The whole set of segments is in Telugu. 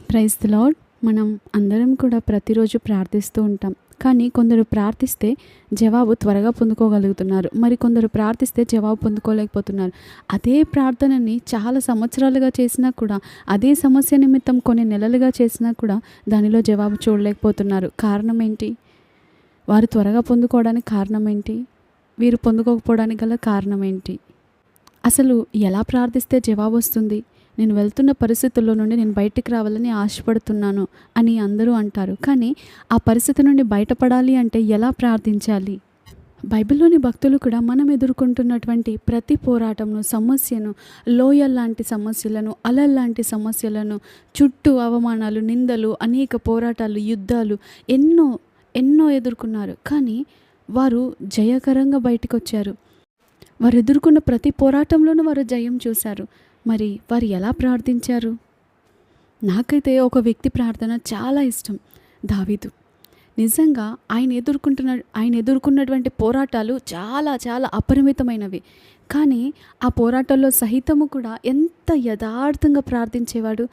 Praise the lord. మనం అందరం కూడా ప్రతిరోజు ప్రార్థిస్తూ ఉంటాం. కానీ కొందరు ప్రార్థిస్తే జవాబు త్వరగా పొందుకోగలుగుతున్నారు. మరి కొందరు ప్రార్థిస్తే జవాబు పొందుకోలేకపోతున్నారు. అదే ప్రార్థనని చాలా సంవత్సరాలుగా చేసినా కూడా, అదే సమస్య నిమిత్తం కొన్ని నెలలుగా చేసినా కూడా దానిలో జవాబు చూడలేకపోతున్నారు. కారణం ఏంటి? వారు త్వరగా పొందుకోవడానికి కారణం ఏంటి? వీరు పొందుకోకపోవడానికి గల కారణం ఏంటి? అసలు ఎలా ప్రార్థిస్తే జవాబు వస్తుంది? నేను వెళ్తున్న పరిస్థితుల్లో నుండి నేను బయటికి రావాలని ఆశపడుతున్నాను అని అందరూ అంటారు. కానీ ఆ పరిస్థితి నుండి బయటపడాలి అంటే ఎలా ప్రార్థించాలి? బైబిల్లోని భక్తులు కూడా మనం ఎదుర్కొంటున్నటువంటి ప్రతి పోరాటంను, సమస్యను, లోయల్లాంటి సమస్యలను, అలల్లాంటి సమస్యలను, చుట్టూ అవమానాలు, నిందలు, అనేక పోరాటాలు, యుద్ధాలు ఎన్నో ఎన్నో ఎదుర్కొన్నారు. కానీ వారు జయకరంగా బయటకు వచ్చారు. వారు ఎదుర్కొన్న ప్రతి పోరాటంలోనూ వారు జయం చూశారు. మరి వారు ఎలా ప్రార్థించారు? నాకైతే ఒక వ్యక్తి ప్రార్థన చాలా ఇష్టం. దావీదు. నిజంగా ఆయన ఎదుర్కొన్నటువంటి పోరాటాలు చాలా చాలా అపరిమితమైనవి. కానీ ఆ పోరాటాల్లో సహితము కూడా ఎంత యథార్థంగా ప్రార్థించేవాడు.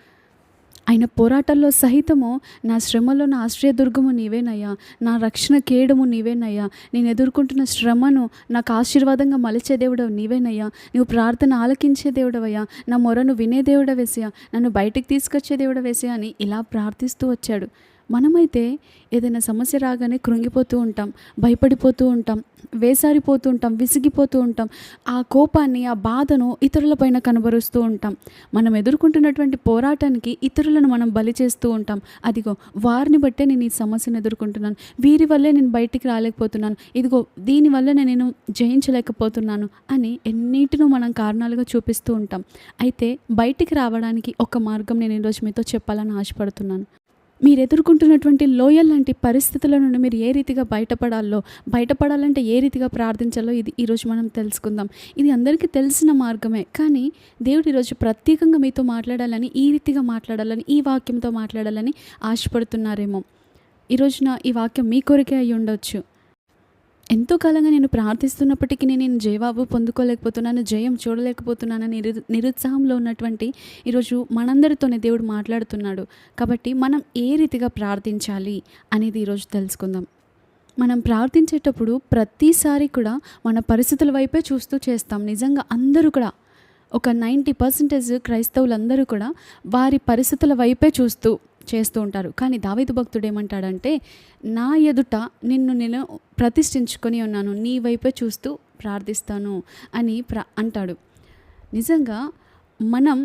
ఆయన పోరాటాల్లో సహితము నా శ్రమలో నా ఆశ్రయదుర్గము నీవేనయ్యా, నా రక్షణ కేడము నీవేనయ్యా, నేను ఎదుర్కొంటున్న శ్రమను నాకు ఆశీర్వాదంగా మలిచే దేవుడవు నీవేనయ్యా, నువ్వు ప్రార్థన ఆలకించే దేవుడవయ్యా, నా మొరను వినే దేవుడవేసయ్యా, నన్ను బయటికి తీసుకొచ్చే దేవుడవేసయ్యా అని ఇలా ప్రార్థిస్తూ వచ్చాడు. మనమైతే ఏదైనా సమస్య రాగానే కృంగిపోతూ ఉంటాం, భయపడిపోతూ ఉంటాం, వేసారిపోతూ ఉంటాం, విసిగిపోతూ ఉంటాం. ఆ కోపాన్ని, ఆ బాధను ఇతరులపైన కనబరుస్తూ ఉంటాం. మనం ఎదుర్కొంటున్నటువంటి పోరాటానికి ఇతరులను మనం బలి చేస్తూ ఉంటాం. అదిగో వారిని బట్టే నేను ఈ సమస్యను ఎదుర్కొంటున్నాను, వీరి వల్లే నేను బయటికి రాలేకపోతున్నాను, ఇదిగో దీనివల్ల నేను జయించలేకపోతున్నాను అని ఎన్నిటినో మనం కారణాలుగా చూపిస్తూ ఉంటాం. అయితే బయటికి రావడానికి ఒక మార్గం నేను ఈరోజు మీతో చెప్పాలని ఆశపడుతున్నాను. మీరు ఎదుర్కొంటున్నటువంటి లోయల్ లాంటి పరిస్థితుల నుండి మీరు ఏ రీతిగా బయటపడాలంటే ఏ రీతిగా ప్రార్థించాలో ఇది ఈరోజు మనం తెలుసుకుందాం. ఇది అందరికీ తెలిసిన మార్గమే. కానీ దేవుడు ఈరోజు ప్రత్యేకంగా మీతో మాట్లాడాలని, ఈ రీతిగా మాట్లాడాలని, ఈ వాక్యంతో మాట్లాడాలని ఆశపడుతున్నారేమో. ఈరోజున ఈ వాక్యం మీ కొరకే అయి ఉండొచ్చు. ఎంతో కాలంగా నేను ప్రార్థిస్తున్నప్పటికీ నేను జవాబు పొందుకోలేకపోతున్నాను, జయం చూడలేకపోతున్నానని నిరుత్సాహంలో ఉన్నటువంటి ఈరోజు మనందరితోనే దేవుడు మాట్లాడుతున్నాడు. కాబట్టి మనం ఏ రీతిగా ప్రార్థించాలి అనేది ఈరోజు తెలుసుకుందాం. మనం ప్రార్థించేటప్పుడు ప్రతిసారి కూడా మన పరిస్థితుల వైపే చూస్తూ చేస్తాం. నిజంగా అందరూ కూడా ఒక 90% క్రైస్తవులందరూ కూడా వారి పరిస్థితుల వైపే చేస్తూ ఉంటారు. కానీ దావీదు భక్తుడు ఏమంటాడంటే, నా ఎదుట నిన్ను నేను ప్రతిష్ఠించుకొని ఉన్నాను, నీ వైపే చూస్తూ ప్రార్థిస్తాను అని అంటాడు. నిజంగా మనం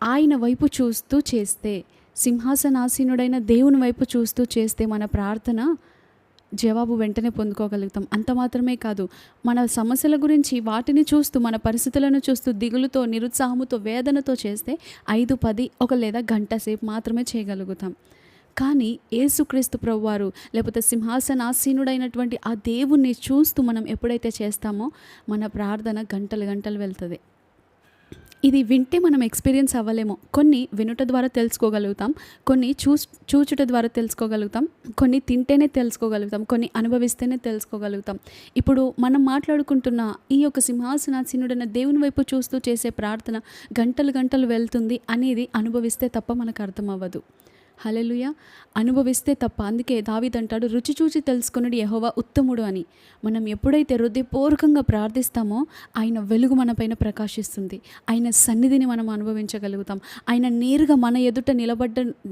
ఆయన వైపు చూస్తూ చేస్తే, సింహాసనాసీనుడైన దేవుని వైపు చూస్తూ చేస్తే మన ప్రార్థన జవాబు వెంటనే పొందుకోగలుగుతాం. అంత మాత్రమే కాదు, మన సమస్యల గురించి వాటిని చూస్తూ, మన పరిస్థితులను చూస్తూ దిగులుతో, నిరుత్సాహముతో, వేదనతో చేస్తే 5, 10 లేదా గంట సేపు మాత్రమే చేయగలుగుతాం. కానీ యేసుక్రీస్తు ప్రభువారు లేకపోతే సింహాసనాసీనుడైనటువంటి ఆ దేవుణ్ణి చూస్తూ మనం ఎప్పుడైతే చేస్తామో మన ప్రార్థన గంటలు గంటలు వెళ్తుంది. ఇది వింటే మనం ఎక్స్పీరియన్స్ అవ్వలేము. కొన్ని వినుట ద్వారా తెలుసుకోగలుగుతాం, కొన్ని చూచుట ద్వారా తెలుసుకోగలుగుతాం, కొన్ని తింటేనే తెలుసుకోగలుగుతాం, కొన్ని అనుభవిస్తేనే తెలుసుకోగలుగుతాం. ఇప్పుడు మనం మాట్లాడుకుంటున్న ఈ యొక్క సింహాసనాసీనుడైన దేవుని వైపు చూస్తూ చేసే ప్రార్థన గంటలు గంటలు వెళ్తుంది అనేది అనుభవిస్తే తప్ప మనకు అర్థం అవ్వదు. హల్లెలూయా. అనుభవిస్తే తప్ప. అందుకే దావీదు అంటాడు, రుచి చూచి తెలుసుకున్నది యెహోవా ఉత్తముడు అని. మనం ఎప్పుడైతే హృదయపూర్వకంగా ప్రార్థిస్తామో ఆయన వెలుగు మన పైన ప్రకాశిస్తుంది. ఆయన సన్నిధిని మనం అనుభవించగలుగుతాం. ఆయన నేరుగా మన ఎదుట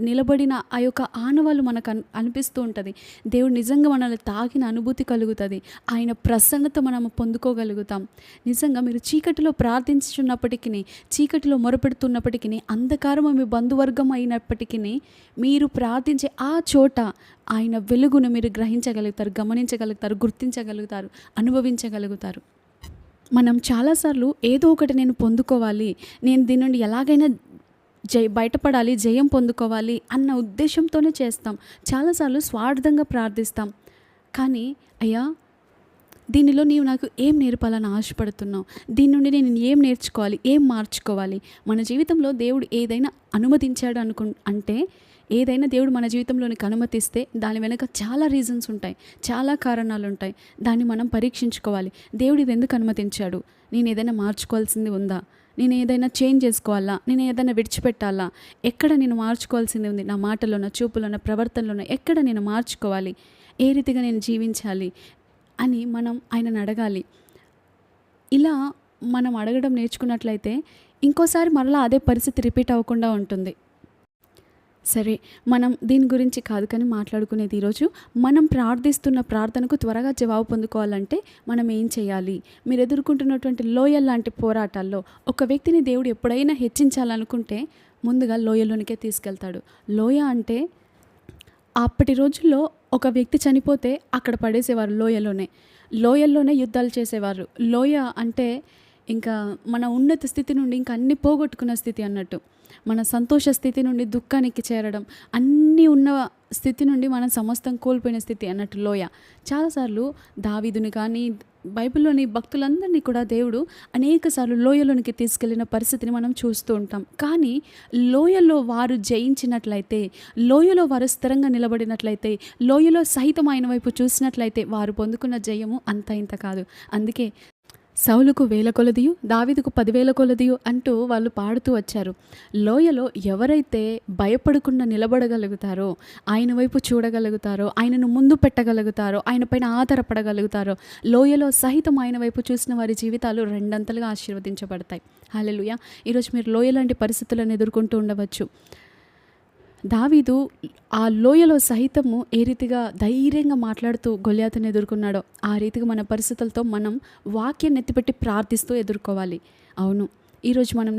నిలబడిన ఆ యొక్క ఆనవాళ్ళు మనకు అనిపిస్తూ ఉంటుంది. దేవుడు నిజంగా మనల్ని తాకిన అనుభూతి కలుగుతుంది. ఆయన ప్రసన్నత మనం పొందుకోగలుగుతాం. నిజంగా మీరు చీకటిలో ప్రార్థించున్నప్పటికీ, చీకటిలో మొరపెడుతున్నప్పటికీ, అంధకారము మీ బంధువర్గం అయినప్పటికీ మీరు ప్రార్థించే ఆ చోట ఆయన వెలుగును మీరు గ్రహించగలుగుతారు, గమనించగలుగుతారు, గుర్తించగలుగుతారు, అనుభవించగలుగుతారు. మనం చాలాసార్లు ఏదో ఒకటి నేను పొందుకోవాలి, నేను దీని నుండి ఎలాగైనా బయటపడాలి, జయం పొందుకోవాలి అన్న ఉద్దేశంతోనే చేస్తాం. చాలాసార్లు స్వార్థంగా ప్రార్థిస్తాం. కానీ అయ్యా, దీనిలో నీవు నాకు ఏం నేర్పాలని ఆశపడుతున్నావు, దీని నుండి నేను ఏం నేర్చుకోవాలి, ఏం మార్చుకోవాలి. మన జీవితంలో దేవుడు ఏదైనా అనుమతించాడు అంటే, ఏదైనా దేవుడు మన జీవితంలోనికి అనుమతిస్తే దాని వెనుక చాలా రీజన్స్ ఉంటాయి, చాలా కారణాలు ఉంటాయి. దాన్ని మనం పరీక్షించుకోవాలి. దేవుడు ఇది ఎందుకు అనుమతించాడు, నేను ఏదైనా మార్చుకోవాల్సింది ఉందా, నేను ఏదైనా చేంజ్ చేసుకోవాలా, నేను ఏదైనా విడిచిపెట్టాలా, ఎక్కడ నేను మార్చుకోవాల్సింది ఉంది, నా మాటలో, నా చూపులో, నా ప్రవర్తనలో ఎక్కడ నేను మార్చుకోవాలి, ఏ రీతిగా నేను జీవించాలి అని మనం ఆయనను అడగాలి. ఇలా మనం అడగడం నేర్చుకున్నట్లయితే ఇంకోసారి మరలా అదే పరిస్థితి రిపీట్ అవ్వకుండా ఉంటుంది. సరే, మనం దీని గురించి కాదు కానీ మాట్లాడుకునేది ఈరోజు, మనం ప్రార్థిస్తున్న ప్రార్థనకు త్వరగా జవాబు పొందుకోవాలంటే మనం ఏం చేయాలి? మీరు ఎదుర్కొంటున్నటువంటి లోయల లాంటి పోరాటాల్లో ఒక వ్యక్తిని దేవుడు ఎప్పుడైనా హెచ్చించాలనుకుంటే ముందుగా లోయలోనికే తీసుకెళ్తాడు. లోయ అంటే అప్పటి రోజుల్లో ఒక వ్యక్తి చనిపోతే అక్కడ పడేసేవారు లోయల్లోనే యుద్ధాలు చేసేవారు. లోయ అంటే ఇంకా మన ఉన్నత స్థితి నుండి ఇంకా అన్ని పోగొట్టుకున్న స్థితి అన్నట్టు. మన సంతోష స్థితి నుండి దుఃఖానికి చేరడం, అన్నీ ఉన్న స్థితి నుండి మనం సమస్తం కోల్పోయిన స్థితి అన్నట్టు లోయ. చాలాసార్లు దావీదుని కానీ బైబిల్లోని భక్తులందరినీ కూడా దేవుడు అనేకసార్లు లోయలోనికి తీసుకెళ్లిన పరిస్థితిని మనం చూస్తూ ఉంటాం. కానీ లోయలో వారు జయించినట్లయితే, లోయలో వారు స్థిరంగా నిలబడినట్లయితే, లోయలో సహితం ఆయన వైపు చూసినట్లయితే వారు పొందుకున్న జయము అంత ఇంత కాదు. అందుకే సౌలుకు 1000 కొలదియు, దావీదుకు 10,000 కొలదియు అంటూ వాళ్ళు పాడుతూ వచ్చారు. లోయలో ఎవరైతే భయపడకుండా నిలబడగలుగుతారో, ఆయన వైపు చూడగలుగుతారో, ఆయనను ముందు పెట్టగలుగుతారో, ఆయన పైన ఆధారపడగలుగుతారో, లోయలో సహితం ఆయన వైపు చూసిన వారి జీవితాలు రెండంతలుగా ఆశీర్వదించబడతాయి. హల్లెలూయా. ఈరోజు మీరు లోయ లాంటి పరిస్థితులను ఎదుర్కొంటూ ఉండవచ్చు. దావీదు ఆ లోయలో సహితము ఏ రీతిగా ధైర్యంగా మాట్లాడుతూ గొల్యాతుని ఎదుర్కొన్నాడో ఆ రీతిగా మన పరిస్థితులతో మనం వాక్యాన్ని ఎత్తిపెట్టి ప్రార్థిస్తూ ఎదుర్కోవాలి. అవును, ఈరోజు మనం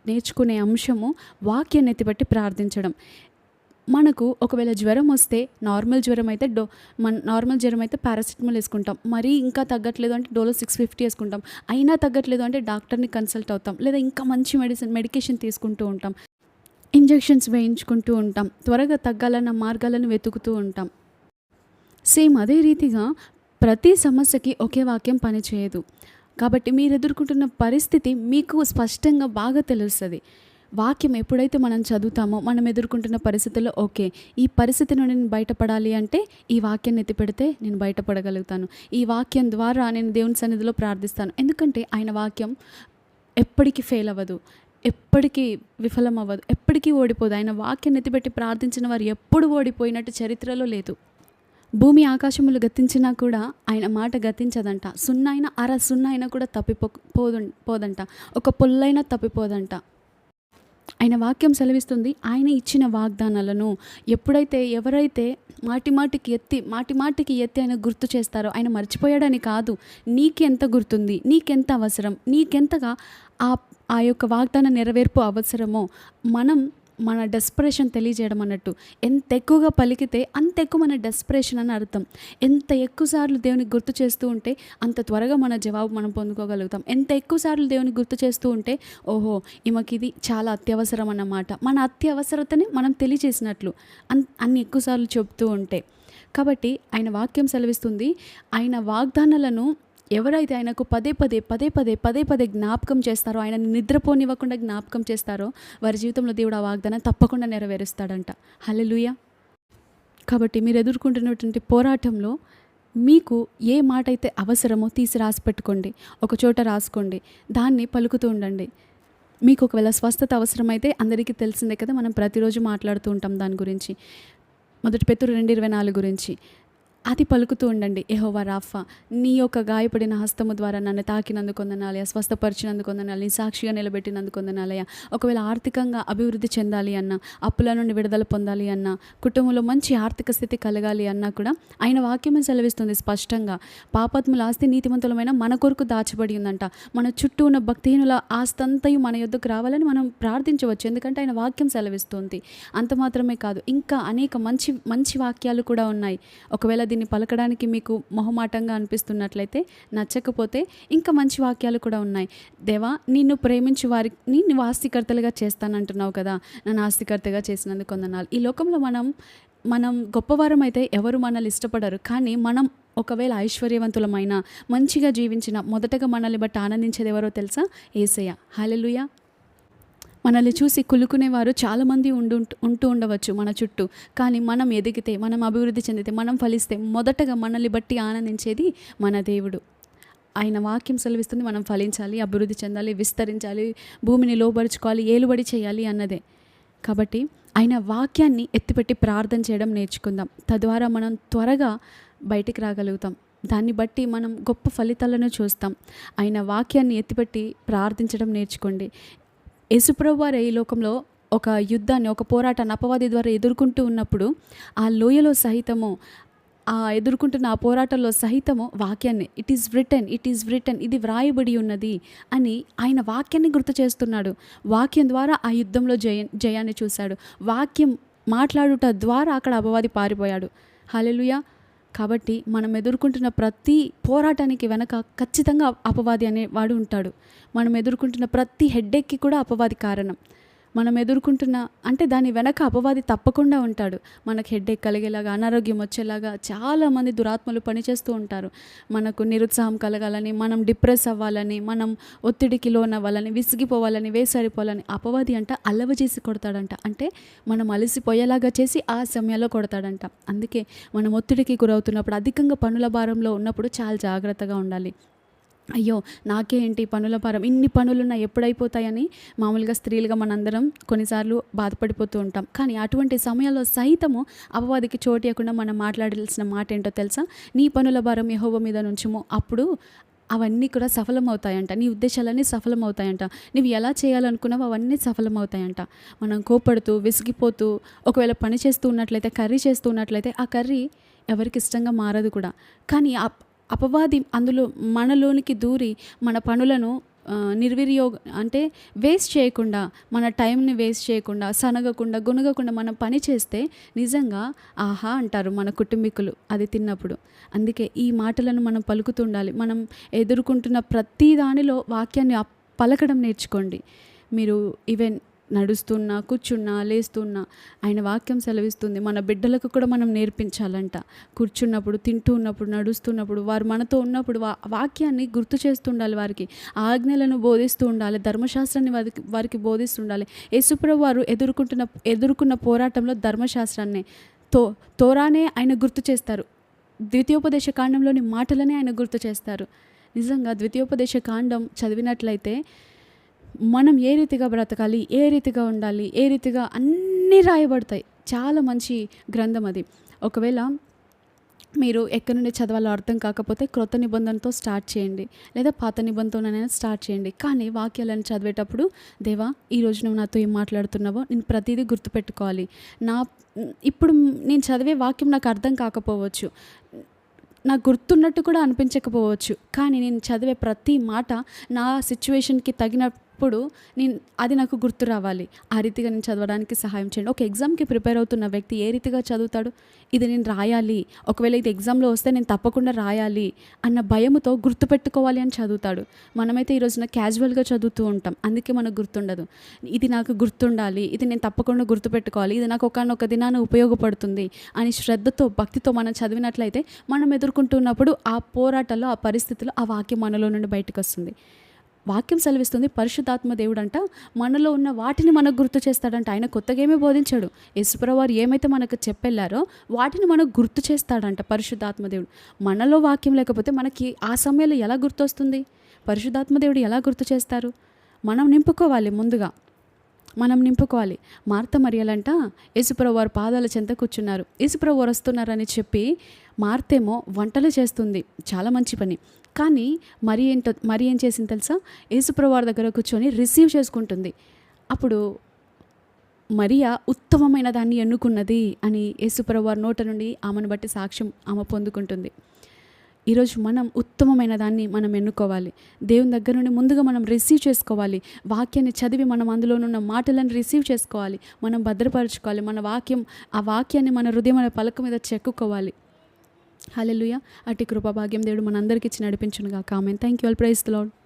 నేర్చుకునే అంశము వాక్యాన్ని ఎత్తిపెట్టి ప్రార్థించడం. మనకు ఒకవేళ జ్వరం వస్తే నార్మల్ జ్వరం అయితే పారాసిటమాల్ వేసుకుంటాం. మరీ ఇంకా తగ్గట్లేదు అంటే డోలో 650 వేసుకుంటాం. అయినా తగ్గట్లేదు అంటే డాక్టర్ని కన్సల్ట్ అవుతాం, లేదా ఇంకా మంచి మెడికేషన్ తీసుకుంటూ ఉంటాం, ఇంజెక్షన్స్ వేయించుకుంటూ ఉంటాం, త్వరగా తగ్గాలన్న మార్గాలను వెతుకుతూ ఉంటాం. సేమ్ అదే రీతిగా ప్రతి సమస్యకి ఒకే వాక్యం పనిచేయదు. కాబట్టి మీరు ఎదుర్కొంటున్న పరిస్థితి మీకు స్పష్టంగా బాగా తెలుస్తుంది. వాక్యం ఎప్పుడైతే మనం చదువుతామో మనం ఎదుర్కొంటున్న పరిస్థితుల్లో ఓకే, ఈ పరిస్థితి నుండి నేను బయటపడాలి అంటే ఈ వాక్యాన్ని ఎత్తిపెడితే నేను బయటపడగలుగుతాను, ఈ వాక్యం ద్వారా నేను దేవుని సన్నిధిలో ప్రార్థిస్తాను. ఎందుకంటే ఆయన వాక్యం ఎప్పటికీ ఫెయిల్ అవ్వదు, ఎప్పటికీ విఫలం అవ్వదు, ఎప్పటికీ ఓడిపోదు. ఆయన వాక్యాన్ని ఎత్తిపెట్టి ప్రార్థించిన వారు ఎప్పుడు ఓడిపోయినట్టు చరిత్రలో లేదు. భూమి ఆకాశములు గతించినా కూడా ఆయన మాట గతించదంట. సున్నైనా సున్నైనా కూడా పోదంట, ఒక పొల్లైనా తప్పిపోదంట. ఆయన వాక్యం సెలవిస్తుంది, ఆయన ఇచ్చిన వాగ్దానాలను ఎవరైతే మాటి మాటికి ఎత్తి ఆయన గుర్తు చేస్తారో, ఆయన మర్చిపోయాడని కాదు, నీకెంత గుర్తుంది, నీకెంత అవసరం, నీకెంతగా ఆ యొక్క వాగ్దాన నెరవేర్పు అవసరమో మన డెస్పరేషన్ తెలియజేయడం అన్నట్టు. ఎంత ఎక్కువగా పలికితే అంత ఎక్కువ మన డెస్పరేషన్ అని అర్థం. ఎంత ఎక్కువసార్లు దేవునికి గుర్తు చేస్తూ ఉంటే అంత త్వరగా మన జవాబు మనం పొందుకోగలుగుతాం. ఎంత ఎక్కువసార్లు దేవునికి గుర్తు చేస్తూ ఉంటే ఓహో ఈమెకి ఇది చాలా అత్యవసరం అన్నమాట, మన అత్యవసరతని మనం తెలియజేసినట్లు అన్ని ఎక్కువసార్లు చెప్తూ ఉంటే. కాబట్టి ఆయన వాక్యం సెలవిస్తుంది, ఆయన వాగ్దానాలను ఎవరైతే ఆయనకు పదే పదే జ్ఞాపకం చేస్తారో, ఆయన నిద్రపోనివ్వకుండా జ్ఞాపకం చేస్తారో వారి జీవితంలో దేవుడు ఆ వాగ్దానం తప్పకుండా నెరవేరుస్తాడంట. హల్లెలూయా. కాబట్టి మీరు ఎదుర్కొంటున్నటువంటి పోరాటంలో మీకు ఏ మాట అయితే అవసరమో తీసి రాసి పెట్టుకోండి, ఒక చోట రాసుకోండి, దాన్ని పలుకుతూ ఉండండి. మీకు ఒకవేళ స్వస్థత అవసరమైతే అందరికీ తెలిసిందే కదా, మనం ప్రతిరోజు మాట్లాడుతూ ఉంటాం దాని గురించి. 1 Petrus 2:24 గురించి అది పలుకుతూ ఉండండి. యెహోవా రాఫా, నీ యొక్క గాయపడిన హస్తము ద్వారా నన్ను తాకినందుకు వందనాలయ్యా, స్వస్థపరిచినందుకు వందనాలు, నీ సాక్షిగా నిలబెట్టినందుకు వందనాలయ్యా. ఒకవేళ ఆర్థికంగా అభివృద్ధి చెందాలి అన్నా, అప్పుల నుండి విడుదల పొందాలి అన్నా, కుటుంబంలో మంచి ఆర్థిక స్థితి కలగాలి అన్నా కూడా ఆయన వాక్యమే సెలవిస్తుంది స్పష్టంగా, పాపాత్ముల ఆస్తి నీతిమంతులమైన మన కొరకు దాచబడి ఉందంట. మన చుట్టూ ఉన్న భక్తిహీనుల ఆస్తి అంతయు మన యొద్దకు రావాలని మనం ప్రార్థించవచ్చు, ఎందుకంటే ఆయన వాక్యం సెలవిస్తుంది. అంత మాత్రమే కాదు, ఇంకా అనేక మంచి వాక్యాలు కూడా ఉన్నాయి. ఒకవేళ దీన్ని పలకడానికి మీకు మొహమాటంగా అనిపిస్తున్నట్లయితే, నచ్చకపోతే ఇంకా మంచి వాక్యాలు కూడా ఉన్నాయి. దేవా, నిన్ను ప్రేమించు వారిని నువ్వు ఆస్తికర్తలుగా చేస్తానంటున్నావు కదా, నన్ను ఆస్తికర్తగా చేసినందుకు వందనాలు. ఈ లోకంలో మనం గొప్పవారం అయితే ఎవరు మనల్ని ఇష్టపడరు, కానీ మనం ఒకవేళ ఐశ్వర్యవంతులమైన మంచిగా జీవించిన మొదటగా మనల్ని బట్టి ఆనందించేది ఎవరో తెలుసా? యేసయ్య. హల్లెలూయా. మనల్ని చూసి కులుకునేవారు చాలామంది ఉంటూ ఉండవచ్చు మన చుట్టూ, కానీ మనం ఎదిగితే, మనం అభివృద్ధి చెందితే, మనం ఫలిస్తే మొదటగా మనల్ని బట్టి ఆనందించేది మన దేవుడు. ఆయన వాక్యం సెలవిస్తుంది మనం ఫలించాలి, అభివృద్ధి చెందాలి, విస్తరించాలి, భూమిని లోబరుచుకోవాలి, ఏలుబడి చేయాలి అన్నదే. కాబట్టి ఆయన వాక్యాన్ని ఎత్తిపెట్టి ప్రార్థన చేయడం నేర్చుకుందాం. తద్వారా మనం త్వరగా బయటికి రాగలుగుతాం. దాన్ని బట్టి మనం గొప్ప ఫలితాలను చూస్తాం. ఆయన వాక్యాన్ని ఎత్తిపెట్టి ప్రార్థించడం నేర్చుకోండి. యేసుప్రభు వారు ఈ లోకంలో ఒక యుద్ధాన్ని, ఒక పోరాటాన్ని అపవాది ద్వారా ఎదుర్కొంటూ ఉన్నప్పుడు ఆ లోయలో సహితము, ఆ ఎదుర్కొంటున్న ఆ పోరాటంలో సహితము వాక్యాన్ని ఇట్ ఈస్ రిటన్, ఇది వ్రాయబడి ఉన్నది అని ఆయన వాక్యాన్ని గుర్తు చేస్తున్నాడు. వాక్యం ద్వారా ఆ యుద్ధంలో జయాన్ని చూశాడు. వాక్యం మాట్లాడుట ద్వారా అక్కడ అపవాది పారిపోయాడు. హల్లెలూయా. కాబట్టి మనం ఎదుర్కొంటున్న ప్రతి పోరాటానికి వెనక ఖచ్చితంగా అపవాది అనేవాడు ఉంటాడు. మనం ఎదుర్కొంటున్న ప్రతి హెడ్ఏక్కి కూడా అపవాది కారణం. మనం ఎదుర్కొంటున్న అంటే దాని వెనక అపవాది తప్పకుండా ఉంటాడు. మనకు హెడ్ఏక్ కలిగేలాగా, అనారోగ్యం వచ్చేలాగా చాలామంది దురాత్మలు పనిచేస్తూ ఉంటారు. మనకు నిరుత్సాహం కలగాలని, మనం డిప్రెస్ అవ్వాలని, మనం ఒత్తిడికి లోనవ్వాలని, విసిగిపోవాలని, వేసరిపోవాలని అపవాది అల్లవ చేసి కొడతాడంట. అంటే మనం అలసిపోయేలాగా చేసి ఆ సమయంలో కొడతాడంట. అందుకే మనం ఒత్తిడికి గురవుతున్నప్పుడు, అధికంగా పనుల భారంలో ఉన్నప్పుడు చాలా జాగ్రత్తగా ఉండాలి. అయ్యో నాకే ఏంటి పనుల భారం, ఇన్ని పనులున్నా ఎప్పుడైపోతాయని మామూలుగా స్త్రీలుగా మనందరం కొన్నిసార్లు బాధపడిపోతూ ఉంటాం. కానీ అటువంటి సమయాల్లో సైతము అపవాదికి చోటు ఇవ్వకుండా మనం మాట్లాడాల్సిన మాట ఏంటో తెలుసా? నీ పనుల భారం యెహోవా మీద నుంచుము, అప్పుడు అవన్నీ కూడా సఫలమవుతాయంట. నీ ఉద్దేశాలన్నీ సఫలమవుతాయంట. నువ్వు ఎలా చేయాలనుకున్నావు అవన్నీ సఫలమవుతాయంట. మనం కోపడుతూ, విసిగిపోతూ, ఒకవేళ పని చేస్తూ ఉన్నట్లయితే, కర్రీ చేస్తూ ఉన్నట్లయితే ఆ కర్రీ ఎవరికి ఇష్టంగా మారదు కూడా. కానీ అపవాది అందులో మనలోనికి దూరి మన పనులను అంటే వేస్ట్ చేయకుండా, మన టైంని వేస్ట్ చేయకుండా, సనగకుండా, గునగకుండా మనం పని చేస్తే నిజంగా ఆహా అంటారు మన కుటుంబీకులు అది తిన్నప్పుడు. అందుకే ఈ మాటలను మనం పలుకుతుండాలి. మనం ఎదుర్కొంటున్న ప్రతి దానిలో వాక్యాన్ని పలకడం నేర్చుకోండి. మీరు ఈవెన్ నడుస్తున్నా, కూర్చున్నా, లేస్తున్నా ఆయన వాక్యం సెలవిస్తుంది. మన బిడ్డలకు కూడా మనం నేర్పించాలంట. కూర్చున్నప్పుడు, తింటూ ఉన్నప్పుడు, నడుస్తున్నప్పుడు, వారు మనతో ఉన్నప్పుడు వాక్యాన్ని గుర్తు చేస్తుండాలి. వారికి ఆజ్ఞలను బోధిస్తూ ఉండాలి. ధర్మశాస్త్రాన్ని వారికి బోధిస్తుండాలి. యేసుప్రభు వారు ఎదుర్కొన్న పోరాటంలో ధర్మశాస్త్రాన్ని, తోరానే ఆయన గుర్తు చేస్తారు. ద్వితీయోపదేశ కాండంలోని మాటలనే ఆయన గుర్తు చేస్తారు. నిజంగా ద్వితీయోపదేశ కాండం చదివినట్లయితే మనం ఏ రీతిగా బ్రతకాలి, ఏ రీతిగా ఉండాలి, ఏ రీతిగా అన్నీ రాయబడతాయి. చాలా మంచి గ్రంథం అది. ఒకవేళ మీరు ఎక్కడి నుండి చదవాలో అర్థం కాకపోతే క్రొత్త నిబంధనతో స్టార్ట్ చేయండి, లేదా పాత నిబంధనతోనైనా స్టార్ట్ చేయండి. కానీ వాక్యాలను చదివేటప్పుడు దేవా ఈరోజు నువ్వు నాతో ఏం మాట్లాడుతున్నావో నేను ప్రతిదీ గుర్తుపెట్టుకోవాలి. ఇప్పుడు నేను చదివే వాక్యం నాకు అర్థం కాకపోవచ్చు, నాకు గుర్తున్నట్టు కూడా అనిపించకపోవచ్చు. కానీ నేను చదివే ప్రతి మాట నా సిచ్యువేషన్కి తగినప్పుడు అది నాకు గుర్తు రావాలి. ఆ రీతిగా నేను చదవడానికి సహాయం చేయండి. ఒక ఎగ్జామ్కి ప్రిపేర్ అవుతున్న వ్యక్తి ఏ రీతిగా చదువుతాడు? ఇది నేను రాయాలి, ఒకవేళ ఇది ఎగ్జామ్లో వస్తే నేను తప్పకుండా రాయాలి అన్న భయముతో గుర్తుపెట్టుకోవాలి అని చదువుతాడు. మనమైతే ఈ రోజున క్యాజువల్గా చదువుతూ ఉంటాం, అందుకే మనకు గుర్తుండదు. ఇది నాకు గుర్తుండాలి, ఇది నేను తప్పకుండా గుర్తుపెట్టుకోవాలి, ఇది నాకు ఒకానొక దినాన ఉపయోగపడుతుంది అని శ్రద్ధతో, భక్తితో మనం చదివినట్లయితే మనం ఎదుర్కొంటున్నప్పుడు ఆ పోరాటాల్లో, ఆ పరిస్థితుల్లో ఆ వాక్యం మనలో నుండి బయటకు వస్తుంది. వాక్యం సెలవిస్తుంది పరిశుద్ధాత్మ దేవుడంట మనలో ఉన్న వాటిని మనకు గుర్తు చేస్తాడంట. ఆయన కొత్తగా ఏమీ బోధించాడు. యేసుప్రభువు వారు ఏమైతే మనకు చెప్పెళ్ళారో వాటిని మనకు గుర్తు చేస్తాడంట పరిశుద్ధాత్మ దేవుడు. మనలో వాక్యం లేకపోతే మనకి ఆ సమయంలో ఎలా గుర్తొస్తుంది? పరిశుద్ధాత్మ దేవుడు ఎలా గుర్తు చేస్తారు? మనం నింపుకోవాలి. ముందుగా మనం నింపుకోవాలి. మార్త మరియలంట యేసుప్రభువు వారి పాదాల చెంత కూర్చున్నారు. యేసుప్రభువు వారు వస్తున్నారని చెప్పి మార్తేమో వంటలు చేస్తుంది, చాలా మంచి పని. కానీ మరి ఏం చేసింది తెలుసా? యేసుప్రభువు వారి దగ్గర కూర్చొని రిసీవ్ చేసుకుంటుంది. అప్పుడు మరియా ఉత్తమమైన దాన్ని ఎన్నుకున్నది అని యేసుప్రభువు వారి నోట నుండి ఆమెను బట్టి సాక్ష్యం ఆమె పొందుకుంటుంది. ఈరోజు మనం ఉత్తమమైన దాన్ని మనం ఎన్నుకోవాలి. దేవుని దగ్గర నుండి ముందుగా మనం రిసీవ్ చేసుకోవాలి. వాక్యాన్ని చదివి మనం అందులోనున్న మాటలను రిసీవ్ చేసుకోవాలి, మనం భద్రపరచుకోవాలి. ఆ వాక్యాన్ని మన హృదయం మన పలక మీద చెక్కుకోవాలి. హల్లెలూయా. అట్టి కృపాభాగ్యం దేవుడు మనందరికీ ఇచ్చి నడిపించునుగాక. Amen. Thank you all. Praise the lord.